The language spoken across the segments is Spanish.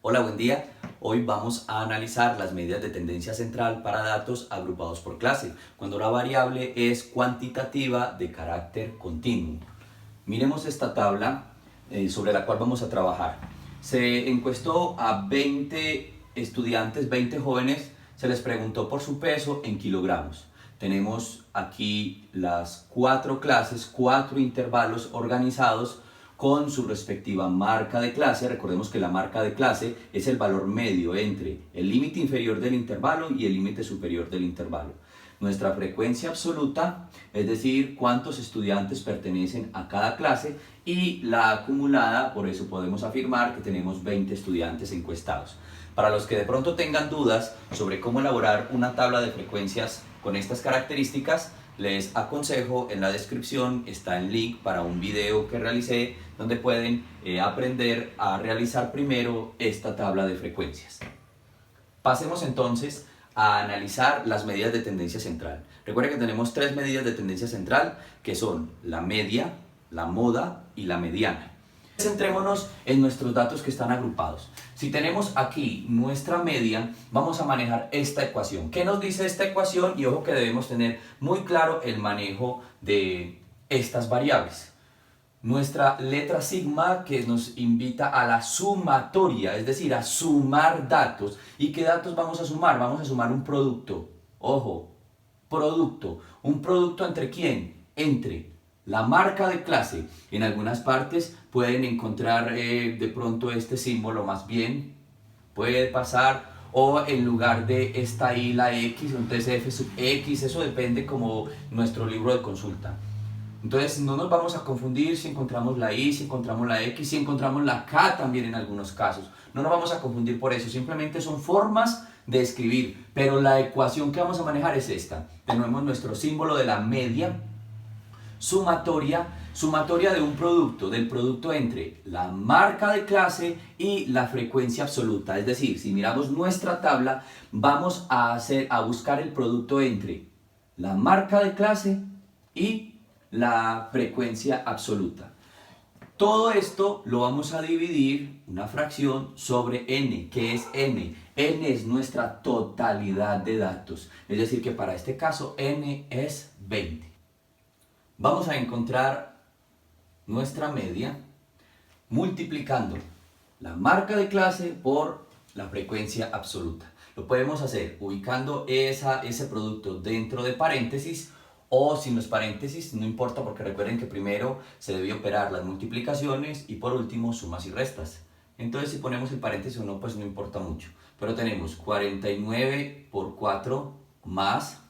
Hola, buen día. Hoy vamos a analizar las medidas de tendencia central para datos agrupados por clase, cuando la variable es cuantitativa de carácter continuo. Miremos esta tabla sobre la cual vamos a trabajar. Se encuestó a 20 estudiantes, 20 jóvenes, se les preguntó por su peso en kilogramos. Tenemos aquí las 4 clases, 4 intervalos organizados con su respectiva marca de clase. Recordemos que la marca de clase es el valor medio entre el límite inferior del intervalo y el límite superior del intervalo. Nuestra frecuencia absoluta, es decir, cuántos estudiantes pertenecen a cada clase, y la acumulada, por eso podemos afirmar que tenemos 20 estudiantes encuestados. Para los que de pronto tengan dudas sobre cómo elaborar una tabla de frecuencias con estas características, les aconsejo, en la descripción está el link para un video que realicé donde pueden aprender a realizar primero esta tabla de frecuencias. Pasemos entonces a analizar las medidas de tendencia central. Recuerden que tenemos 3 medidas de tendencia central, que son la media, la moda y la mediana. Centrémonos en nuestros datos que están agrupados. Si tenemos aquí nuestra media, vamos a manejar esta ecuación. ¿Qué nos dice esta ecuación? Y ojo que debemos tener muy claro el manejo de estas variables. Nuestra letra sigma, que nos invita a la sumatoria, es decir, a sumar datos. ¿Y qué datos vamos a sumar? Vamos a sumar un producto. Ojo, producto. ¿Un producto entre quién? Entre la marca de clase. En algunas partes pueden encontrar de pronto este símbolo, más bien puede pasar, o en lugar de esta i la x, entonces f sub x, eso depende como nuestro libro de consulta. Entonces no nos vamos a confundir si encontramos la i, si encontramos la x, si encontramos la k también en algunos casos. No nos vamos a confundir por eso, simplemente son formas de escribir, pero la ecuación que vamos a manejar es esta. Tenemos nuestro símbolo de la media, sumatoria de un producto, del producto entre la marca de clase y la frecuencia absoluta. Es decir, si miramos nuestra tabla, vamos a buscar el producto entre la marca de clase y la frecuencia absoluta. Todo esto lo vamos a dividir una fracción sobre n. ¿Qué es n? N es nuestra totalidad de datos. Es decir, que para este caso n es 20. Vamos a encontrar nuestra media multiplicando la marca de clase por la frecuencia absoluta. Lo podemos hacer ubicando ese producto dentro de paréntesis, o sin los paréntesis, no importa, porque recuerden que primero se debe operar las multiplicaciones y por último sumas y restas. Entonces si ponemos el paréntesis o no, pues no importa mucho. Pero tenemos 49 por 4 más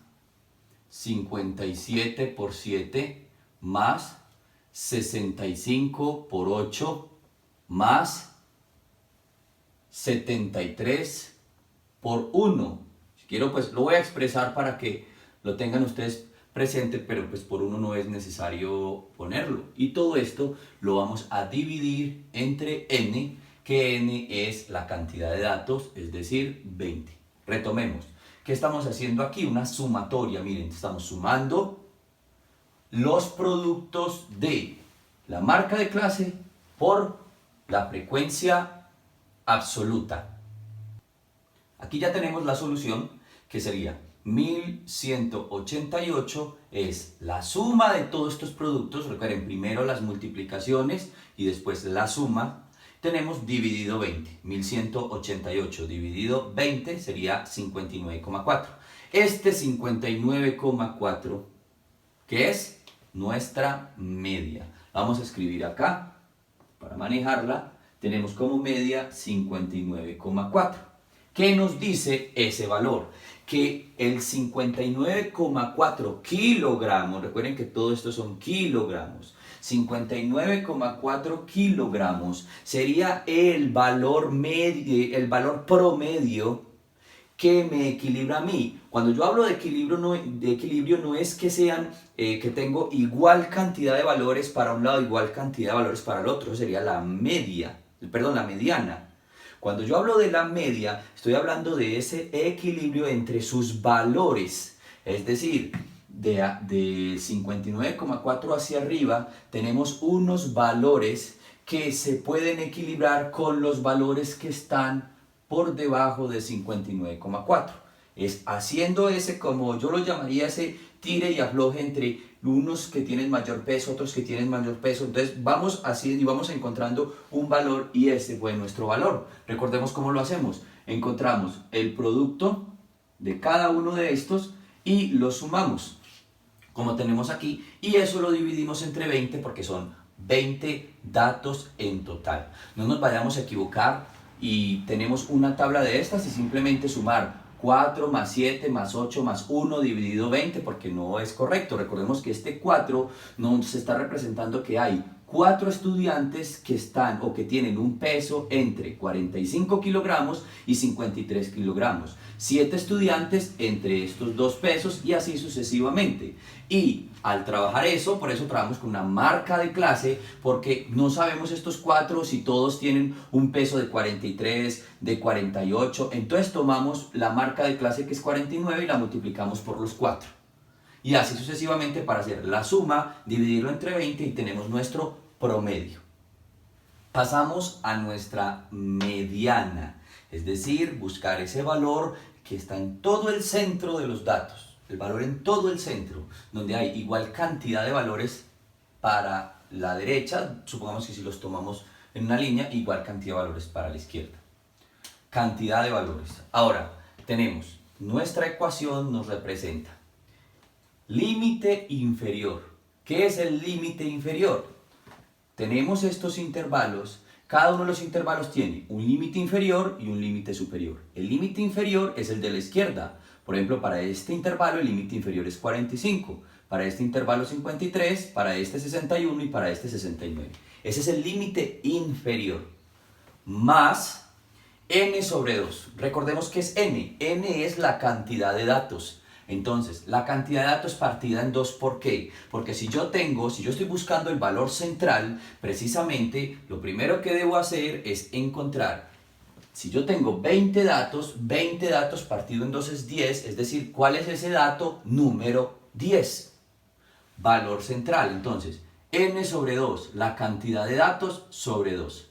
57 por 7 más 65 por 8 más 73 por 1. Si quiero, pues lo voy a expresar para que lo tengan ustedes presente, pero pues por 1 no es necesario ponerlo. Y todo esto lo vamos a dividir entre n, que n es la cantidad de datos, es decir, 20. Retomemos. ¿Qué estamos haciendo aquí? Una sumatoria. Miren, estamos sumando los productos de la marca de clase por la frecuencia absoluta. Aquí ya tenemos la solución, que sería 1188 es la suma de todos estos productos. Recuerden, primero las multiplicaciones y después la suma. Tenemos dividido 20. 1188 dividido 20 sería 59,4. Este 59,4, que es nuestra media. Vamos a escribir acá, para manejarla, tenemos como media 59,4. ¿Qué nos dice ese valor? Que el 59,4 kilogramos, recuerden que todo esto son kilogramos, 59,4 kilogramos sería el valor promedio que me equilibra a mí. Cuando yo hablo de equilibrio no es que sean que tengo igual cantidad de valores para un lado, igual cantidad de valores para el otro. Sería la media, la mediana. Cuando yo hablo de la media, estoy hablando de ese equilibrio entre sus valores. Es decir, de 59,4 hacia arriba tenemos unos valores que se pueden equilibrar con los valores que están por debajo de 59,4. Es haciendo ese, como yo lo llamaría, ese tire y afloje entre unos que tienen mayor peso, otros que tienen mayor peso. Entonces vamos haciendo y vamos encontrando un valor y ese fue nuestro valor. Recordemos cómo lo hacemos. Encontramos el producto de cada uno de estos y lo sumamos, como tenemos aquí, y eso lo dividimos entre 20 porque son 20 datos en total. No nos vayamos a equivocar y tenemos una tabla de estas y simplemente sumar 4 más 7 más 8 más 1 dividido 20 porque no es correcto. Recordemos que este 4 nos está representando que hay 4 estudiantes que están o que tienen un peso entre 45 kilogramos y 53 kilogramos. 7 estudiantes entre estos dos pesos y así sucesivamente. Y al trabajar eso, por eso trabajamos con una marca de clase, porque no sabemos estos 4 si todos tienen un peso de 43, de 48. Entonces tomamos la marca de clase que es 49 y la multiplicamos por los 4. Y así sucesivamente para hacer la suma, dividirlo entre 20 y tenemos nuestro promedio. Pasamos a nuestra mediana, es decir, buscar ese valor que está en todo el centro de los datos, el valor en todo el centro, donde hay igual cantidad de valores para la derecha, supongamos que si los tomamos en una línea, igual cantidad de valores para la izquierda. Cantidad de valores. Ahora, tenemos nuestra ecuación, nos representa límite inferior. ¿Qué es el límite inferior? Tenemos estos intervalos, cada uno de los intervalos tiene un límite inferior y un límite superior. El límite inferior es el de la izquierda. Por ejemplo, para este intervalo el límite inferior es 45, para este intervalo 53, para este 61 y para este 69. Ese es el límite inferior. Más n sobre 2. Recordemos que es n. N es la cantidad de datos. Entonces, la cantidad de datos partida en 2, ¿por qué? Porque si yo estoy buscando el valor central, precisamente lo primero que debo hacer es encontrar, si yo tengo 20 datos partido en 2 es 10, es decir, ¿cuál es ese dato? Número 10. Valor central, entonces, n sobre 2, la cantidad de datos sobre 2.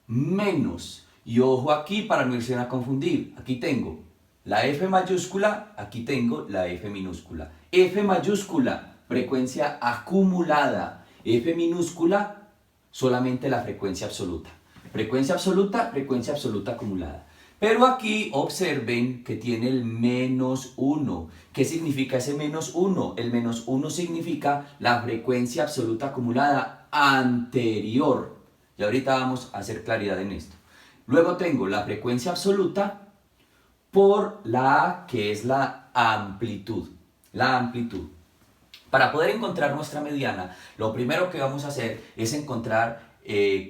Menos, y ojo aquí para no irse a confundir, aquí tengo la F mayúscula, aquí tengo la F minúscula. F mayúscula, frecuencia acumulada. F minúscula, solamente la frecuencia absoluta. Frecuencia absoluta acumulada. Pero aquí observen que tiene el menos 1. ¿Qué significa ese menos 1? El menos 1 significa la frecuencia absoluta acumulada anterior. Y ahorita vamos a hacer claridad en esto. Luego tengo la frecuencia absoluta por la A, que es la amplitud. La amplitud. Para poder encontrar nuestra mediana, lo primero que vamos a hacer es encontrar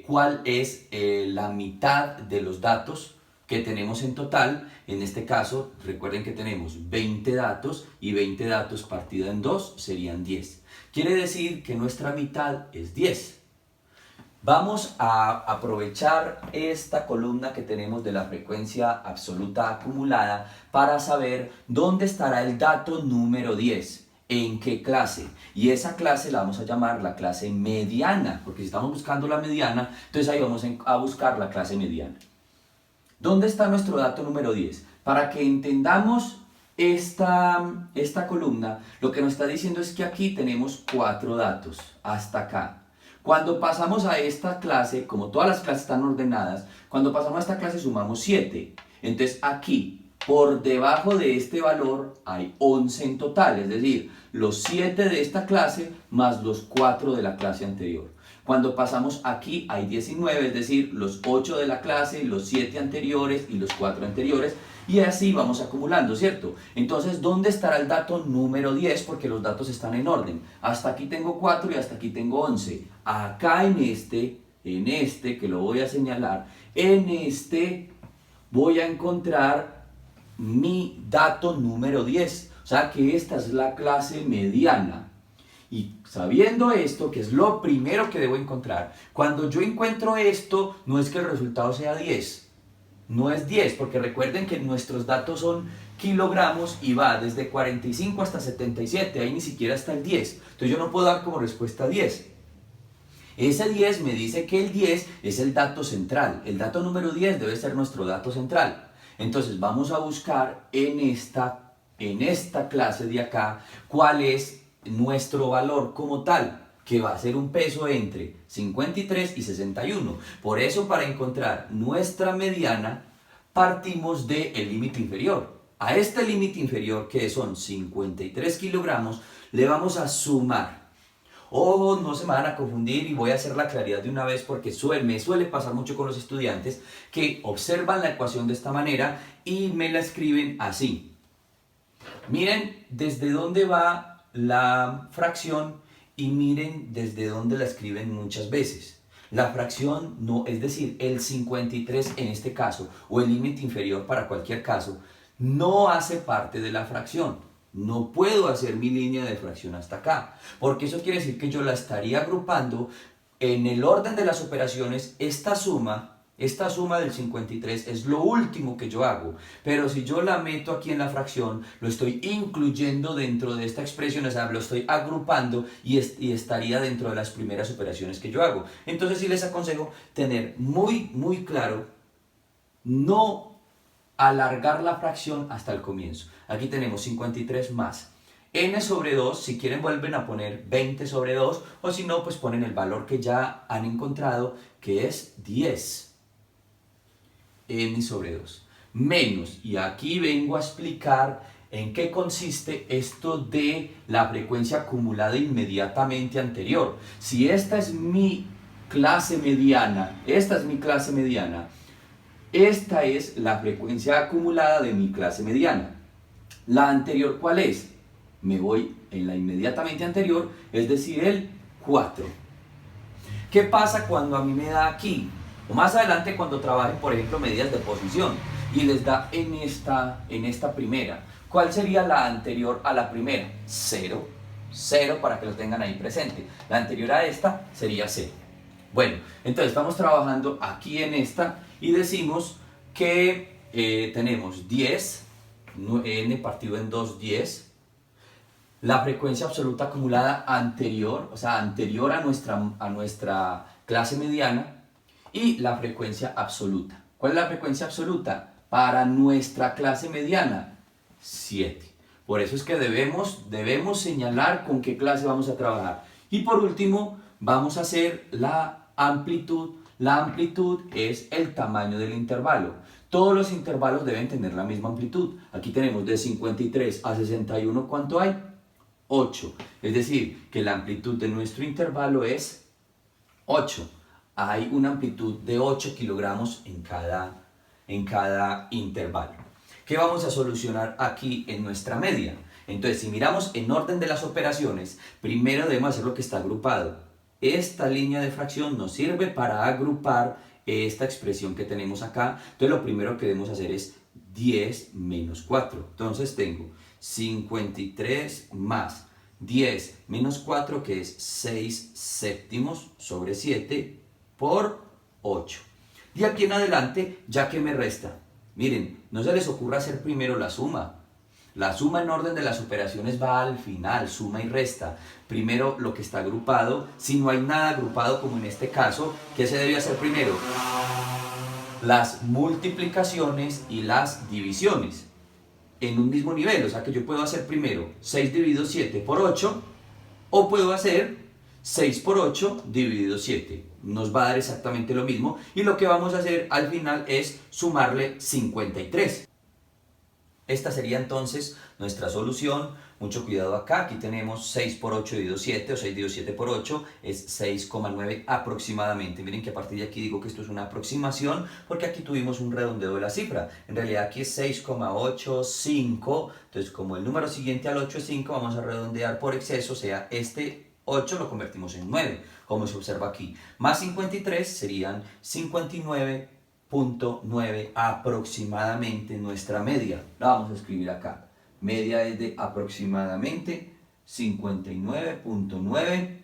cuál es la mitad de los datos que tenemos en total. En este caso, recuerden que tenemos 20 datos y 20 datos partida en 2 serían 10. Quiere decir que nuestra mitad es 10. Vamos a aprovechar esta columna que tenemos de la frecuencia absoluta acumulada para saber dónde estará el dato número 10, en qué clase. Y esa clase la vamos a llamar la clase mediana, porque si estamos buscando la mediana, entonces ahí vamos a buscar la clase mediana. ¿Dónde está nuestro dato número 10? Para que entendamos esta columna, lo que nos está diciendo es que aquí tenemos 4 datos, hasta acá. Cuando pasamos a esta clase, como todas las clases están ordenadas, cuando pasamos a esta clase sumamos 7. Entonces aquí, por debajo de este valor, hay 11 en total, es decir, los 7 de esta clase más los 4 de la clase anterior. Cuando pasamos aquí hay 19, es decir, los 8 de la clase, los 7 anteriores y los 4 anteriores, y así vamos acumulando, ¿cierto? Entonces, ¿dónde estará el dato número 10? Porque los datos están en orden. Hasta aquí tengo 4 y hasta aquí tengo 11. Acá en este, que lo voy a señalar, en este voy a encontrar mi dato número 10. O sea que esta es la clase mediana. Y sabiendo esto, que es lo primero que debo encontrar, cuando yo encuentro esto, no es que el resultado sea 10. No es 10, porque recuerden que nuestros datos son kilogramos y va desde 45 hasta 77, ahí ni siquiera está el 10. Entonces yo no puedo dar como respuesta 10. Ese 10 me dice que el 10 es el dato central. El dato número 10 debe ser nuestro dato central. Entonces vamos a buscar en esta clase de acá cuál es nuestro valor como tal, que va a ser un peso entre 53 y 61. Por eso, para encontrar nuestra mediana, partimos del límite inferior. A este límite inferior, que son 53 kilogramos, le vamos a sumar. Ojo, no se me van a confundir y voy a hacer la claridad de una vez porque me suele pasar mucho con los estudiantes que observan la ecuación de esta manera y me la escriben así. Miren desde dónde va la fracción y miren desde dónde la escriben muchas veces. La fracción, no, es decir, el 53 en este caso, o el límite inferior para cualquier caso, no hace parte de la fracción. No puedo hacer mi línea de fracción hasta acá, porque eso quiere decir que yo la estaría agrupando en el orden de las operaciones. Esta suma del 53 es lo último que yo hago, pero si yo la meto aquí en la fracción, lo estoy incluyendo dentro de esta expresión, o sea, lo estoy agrupando y estaría dentro de las primeras operaciones que yo hago. Entonces sí les aconsejo tener muy claro, no alargar la fracción hasta el comienzo. Aquí tenemos 53 más n sobre 2, si quieren vuelven a poner 20 sobre 2, o si no, pues ponen el valor que ya han encontrado, que es 10. N sobre 2. Menos, y aquí vengo a explicar en qué consiste esto de la frecuencia acumulada inmediatamente anterior. Si esta es mi clase mediana, esta es la frecuencia acumulada de mi clase mediana. La anterior, ¿cuál es? Me voy en la inmediatamente anterior, es decir, el 4. ¿Qué pasa cuando a mí me da aquí? O más adelante cuando trabajen, por ejemplo, medidas de posición y les da en esta primera. ¿Cuál sería la anterior a la primera? 0. 0 para que lo tengan ahí presente. La anterior a esta sería 0. Bueno, entonces estamos trabajando aquí en esta y decimos que tenemos 10, n partido en 2, 10. La frecuencia absoluta acumulada anterior, o sea, anterior a nuestra clase mediana, y la frecuencia absoluta. ¿Cuál es la frecuencia absoluta? Para nuestra clase mediana, 7. Por eso es que debemos señalar con qué clase vamos a trabajar. Y por último, vamos a hacer la amplitud. La amplitud es el tamaño del intervalo. Todos los intervalos deben tener la misma amplitud. Aquí tenemos de 53 a 61, ¿cuánto hay? 8. Es decir, que la amplitud de nuestro intervalo es 8. Hay una amplitud de 8 kilogramos en cada intervalo. ¿Qué vamos a solucionar aquí en nuestra media? Entonces, si miramos en orden de las operaciones, primero debemos hacer lo que está agrupado. Esta línea de fracción nos sirve para agrupar esta expresión que tenemos acá. Entonces, lo primero que debemos hacer es 10 menos 4. Entonces, tengo 53 más 10 menos 4, que es 6 séptimos sobre 7 por 8. De aquí en adelante, ¿ya qué me resta? Miren, no se les ocurra hacer primero la suma. La suma en orden de las operaciones va al final, suma y resta. Primero lo que está agrupado. Si no hay nada agrupado, como en este caso, ¿qué se debe hacer primero? Las multiplicaciones y las divisiones en un mismo nivel. O sea que yo puedo hacer primero 6 dividido 7 por 8, o puedo hacer 6 por 8 dividido 7. Nos va a dar exactamente lo mismo, y lo que vamos a hacer al final es sumarle 53. Esta sería entonces nuestra solución. Mucho cuidado acá, aquí tenemos 6 por 8 dividido 7, o 6 dividido 7 por 8, es 6,9 aproximadamente. Miren que a partir de aquí digo que esto es una aproximación, porque aquí tuvimos un redondeo de la cifra. En realidad aquí es 6,85, entonces como el número siguiente al 8 es 5, vamos a redondear por exceso, o sea, este 8 lo convertimos en 9, como se observa aquí. Más 53 serían 59,9 aproximadamente nuestra media. La vamos a escribir acá. Media es de aproximadamente 59,9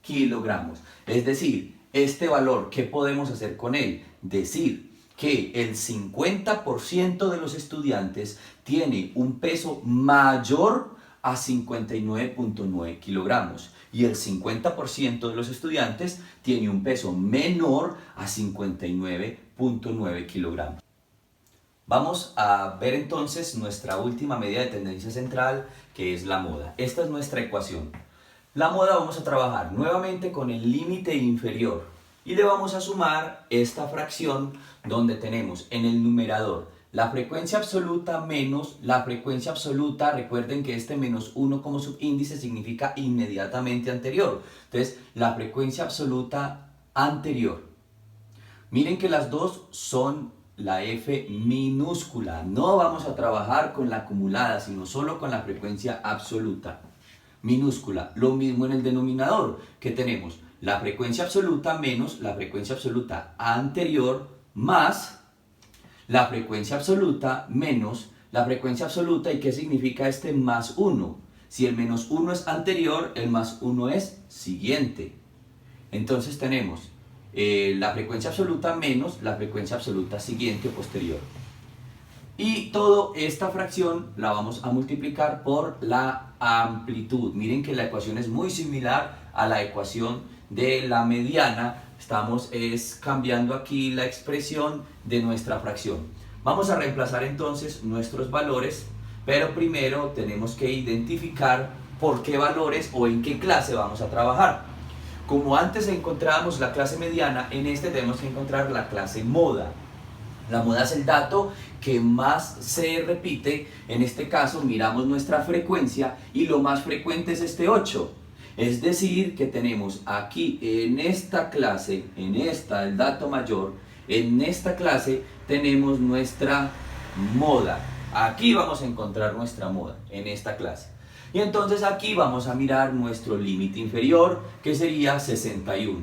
kilogramos. Es decir, este valor, ¿qué podemos hacer con él? Decir que el 50% de los estudiantes tiene un peso mayor a 59.9 kilogramos y el 50% de los estudiantes tiene un peso menor a 59.9 kilogramos. Vamos a ver entonces nuestra última medida de tendencia central, que es la moda. Esta es nuestra ecuación. La moda vamos a trabajar nuevamente con el límite inferior y le vamos a sumar esta fracción donde tenemos en el numerador la frecuencia absoluta menos la frecuencia absoluta. Recuerden que este menos 1 como subíndice significa inmediatamente anterior. Entonces, la frecuencia absoluta anterior. Miren que las dos son la F minúscula. No vamos a trabajar con la acumulada, sino solo con la frecuencia absoluta minúscula. Lo mismo en el denominador, que tenemos la frecuencia absoluta menos la frecuencia absoluta anterior más la frecuencia absoluta menos la frecuencia absoluta. ¿Y qué significa este más 1? Si el menos 1 es anterior, el más 1 es siguiente. Entonces tenemos la frecuencia absoluta menos la frecuencia absoluta siguiente o posterior. Y toda esta fracción la vamos a multiplicar por la amplitud. Miren que la ecuación es muy similar a la ecuación de la mediana. Estamos cambiando aquí la expresión de nuestra fracción. Vamos a reemplazar entonces nuestros valores, pero primero tenemos que identificar por qué valores o en qué clase vamos a trabajar. Como antes encontrábamos la clase mediana, en este tenemos que encontrar la clase moda. La moda es el dato que más se repite. En este caso miramos nuestra frecuencia y lo más frecuente es este 8. Es decir, que tenemos aquí en esta clase, en esta, el dato mayor, en esta clase tenemos nuestra moda. Aquí vamos a encontrar nuestra moda, en esta clase. Y entonces aquí vamos a mirar nuestro límite inferior, que sería 61.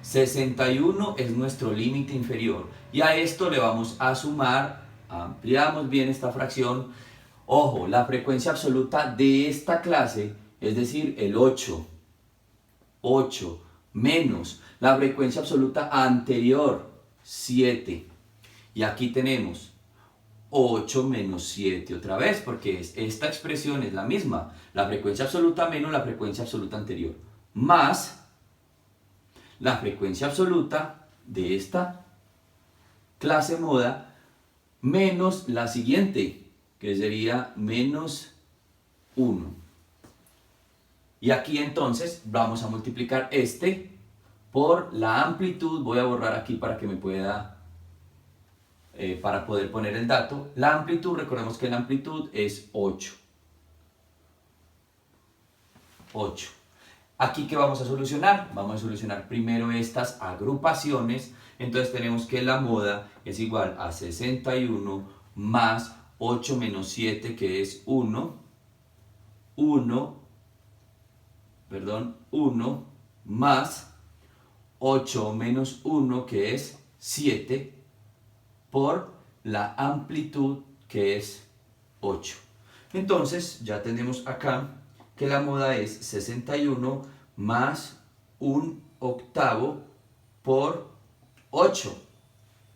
61 es nuestro límite inferior. Y a esto le vamos a sumar, ampliamos bien esta fracción. Ojo, la frecuencia absoluta de esta clase, es decir, el 8 menos la frecuencia absoluta anterior, 7. Y aquí tenemos 8 menos 7 otra vez, porque esta expresión es la misma. La frecuencia absoluta menos la frecuencia absoluta anterior, más la frecuencia absoluta de esta clase moda, menos la siguiente, que sería menos 1. Y aquí entonces vamos a multiplicar este por la amplitud. Voy a borrar aquí para que me pueda, para poder poner el dato. La amplitud, recordemos que la amplitud es 8. Aquí, ¿qué vamos a solucionar? Vamos a solucionar primero estas agrupaciones. Entonces tenemos que la moda es igual a 61 más 8 menos 7, que es 1 más 8 menos 1, que es 7, por la amplitud, que es 8. Entonces ya tenemos acá que la moda es 61 más 1/8 por 8.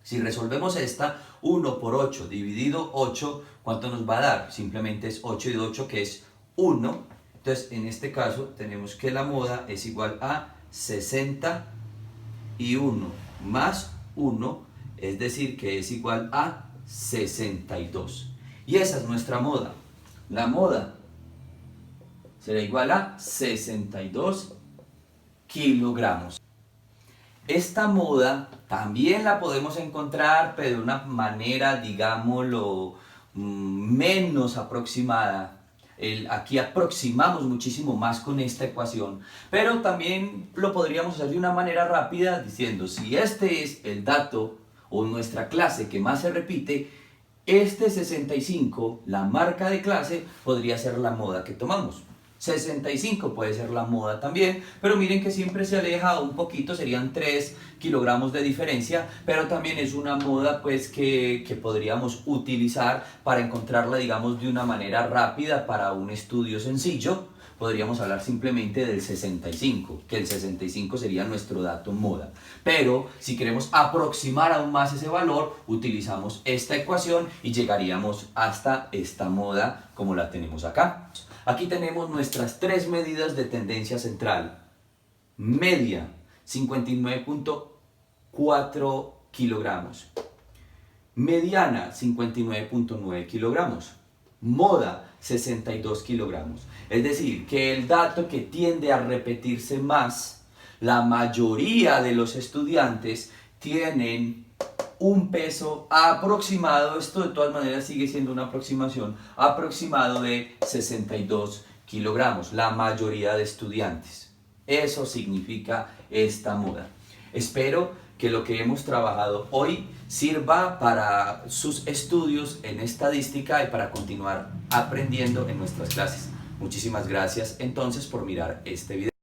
Si resolvemos esta, 1 por 8 dividido 8, ¿cuánto nos va a dar? Simplemente es 8 y 8, que es 1. Entonces, en este caso, tenemos que la moda es igual a 61 más 1, es decir, que es igual a 62. Y esa es nuestra moda. La moda será igual a 62 kilogramos. Esta moda también la podemos encontrar, pero de una manera, digámoslo, menos aproximada. Aquí aproximamos muchísimo más con esta ecuación, pero también lo podríamos hacer de una manera rápida diciendo, si este es el dato o nuestra clase que más se repite, este 65, la marca de clase, podría ser la moda que tomamos. 65 puede ser la moda también, pero miren que siempre se aleja un poquito, serían 3 kilogramos de diferencia, pero también es una moda pues que podríamos utilizar para encontrarla, digamos, de una manera rápida para un estudio sencillo. Podríamos hablar simplemente del 65, que el 65 sería nuestro dato moda. Pero si queremos aproximar aún más ese valor, utilizamos esta ecuación y llegaríamos hasta esta moda como la tenemos acá. Aquí tenemos nuestras tres medidas de tendencia central. Media, 59.4 kilogramos. Mediana, 59.9 kilogramos. Moda, 62 kilogramos. Es decir, que el dato que tiende a repetirse más, la mayoría de los estudiantes tienen un peso aproximado, esto de todas maneras sigue siendo una aproximación, aproximado de 62 kilogramos, la mayoría de estudiantes. Eso significa esta moda. Espero que lo que hemos trabajado hoy sirva para sus estudios en estadística y para continuar aprendiendo en nuestras clases. Muchísimas gracias entonces por mirar este video.